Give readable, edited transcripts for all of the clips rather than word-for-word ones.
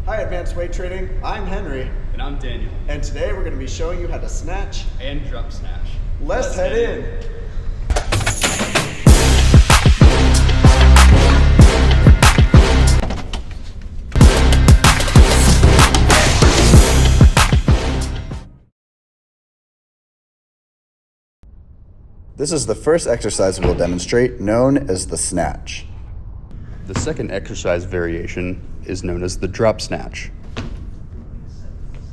Hi Advanced Weight Training, I'm Henry. And I'm Daniel. And today we're going to be showing you how to snatch and drop snatch. Let's head in. This is the first exercise we'll demonstrate, known as the snatch. The second exercise variation is known as the drop snatch.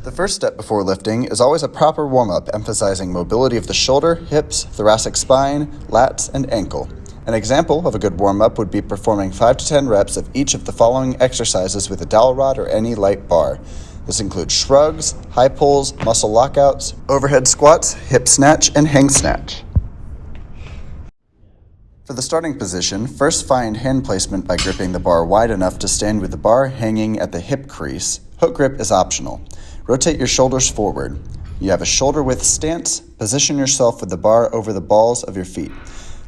The first step before lifting is always a proper warm-up, emphasizing mobility of the shoulder, hips, thoracic spine, lats, and ankle. An example of a good warm-up would be performing 5 to 10 reps of each of the following exercises with a dowel rod or any light bar. This includes shrugs, high pulls, muscle lockouts, overhead squats, hip snatch, and hang snatch. For the starting position, first find hand placement by gripping the bar wide enough to stand with the bar hanging at the hip crease. Hook grip is optional. Rotate your shoulders forward. You have a shoulder width stance. Position yourself with the bar over the balls of your feet.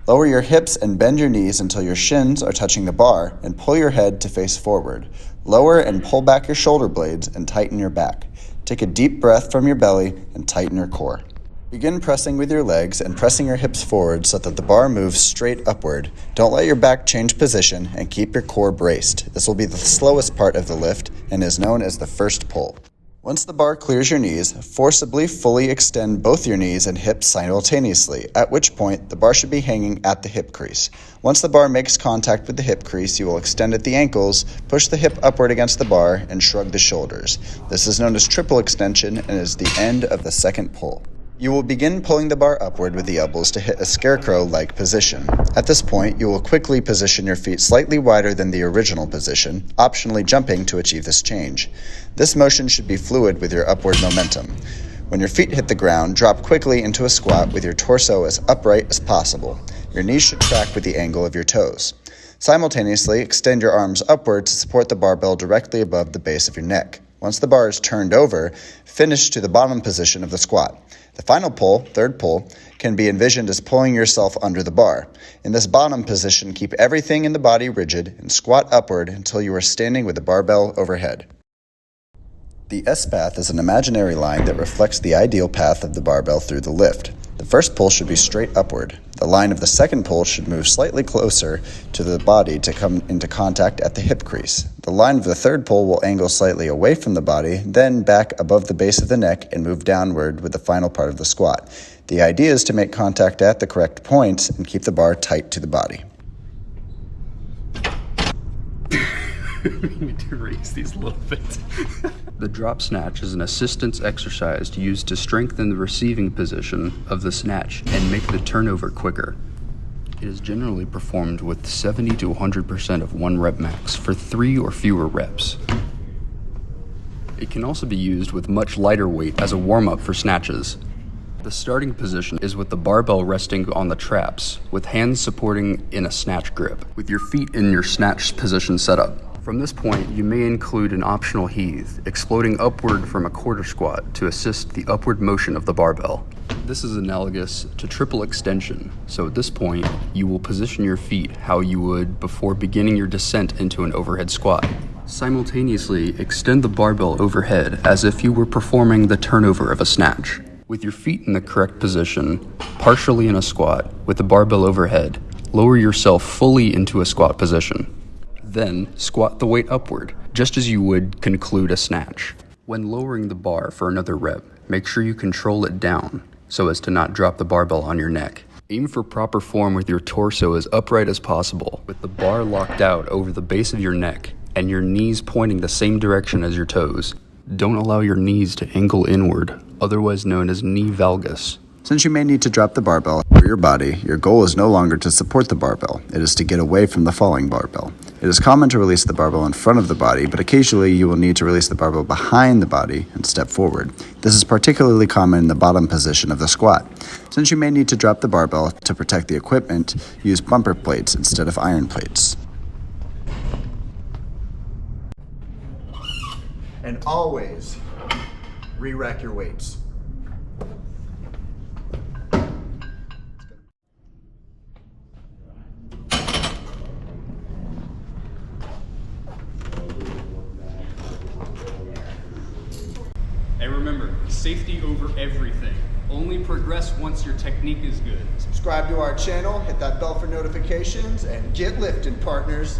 Lower your hips and bend your knees until your shins are touching the bar, and pull your head to face forward. Lower and pull back your shoulder blades and tighten your back. Take a deep breath from your belly and tighten your core. Begin pressing with your legs and pressing your hips forward so that the bar moves straight upward. Don't let your back change position and keep your core braced. This will be the slowest part of the lift and is known as the first pull. Once the bar clears your knees, forcibly fully extend both your knees and hips simultaneously, at which point the bar should be hanging at the hip crease. Once the bar makes contact with the hip crease, you will extend at the ankles, push the hip upward against the bar, and shrug the shoulders. This is known as triple extension and is the end of the second pull. You will begin pulling the bar upward with the elbows to hit a scarecrow-like position. At this point, you will quickly position your feet slightly wider than the original position, optionally jumping to achieve this change. This motion should be fluid with your upward momentum. When your feet hit the ground, drop quickly into a squat with your torso as upright as possible. Your knees should track with the angle of your toes. Simultaneously, extend your arms upward to support the barbell directly above the base of your neck. Once the bar is turned over, finish to the bottom position of the squat. The final pull, third pull, can be envisioned as pulling yourself under the bar. In this bottom position, keep everything in the body rigid and squat upward until you are standing with the barbell overhead. The S-path is an imaginary line that reflects the ideal path of the barbell through the lift. The first pull should be straight upward. The line of the second pull should move slightly closer to the body to come into contact at the hip crease. The line of the third pull will angle slightly away from the body, then back above the base of the neck and move downward with the final part of the squat. The idea is to make contact at the correct points and keep the bar tight to the body. We need to raise these a little bit. The drop snatch is an assistance exercise used to strengthen the receiving position of the snatch and make the turnover quicker. It is generally performed with 70 to 100% of 1 rep max for 3 or fewer reps. It can also be used with much lighter weight as a warm-up for snatches. The starting position is with the barbell resting on the traps, with hands supporting in a snatch grip, with your feet in your snatch position setup. From this point, you may include an optional heave, exploding upward from a quarter squat to assist the upward motion of the barbell. This is analogous to triple extension, so at this point, you will position your feet how you would before beginning your descent into an overhead squat. Simultaneously, extend the barbell overhead as if you were performing the turnover of a snatch. With your feet in the correct position, partially in a squat, with the barbell overhead, lower yourself fully into a squat position. Then, squat the weight upward, just as you would conclude a snatch. When lowering the bar for another rep, make sure you control it down, so as to not drop the barbell on your neck. Aim for proper form with your torso as upright as possible, with the bar locked out over the base of your neck, and your knees pointing the same direction as your toes. Don't allow your knees to angle inward, otherwise known as knee valgus. Since you may need to drop the barbell over your body, your goal is no longer to support the barbell. It is to get away from the falling barbell. It is common to release the barbell in front of the body, but occasionally you will need to release the barbell behind the body and step forward. This is particularly common in the bottom position of the squat. Since you may need to drop the barbell to protect the equipment, use bumper plates instead of iron plates. And always re-rack your weights. And remember, safety over everything. Only progress once your technique is good. Subscribe to our channel, hit that bell for notifications, and get lifting, partners.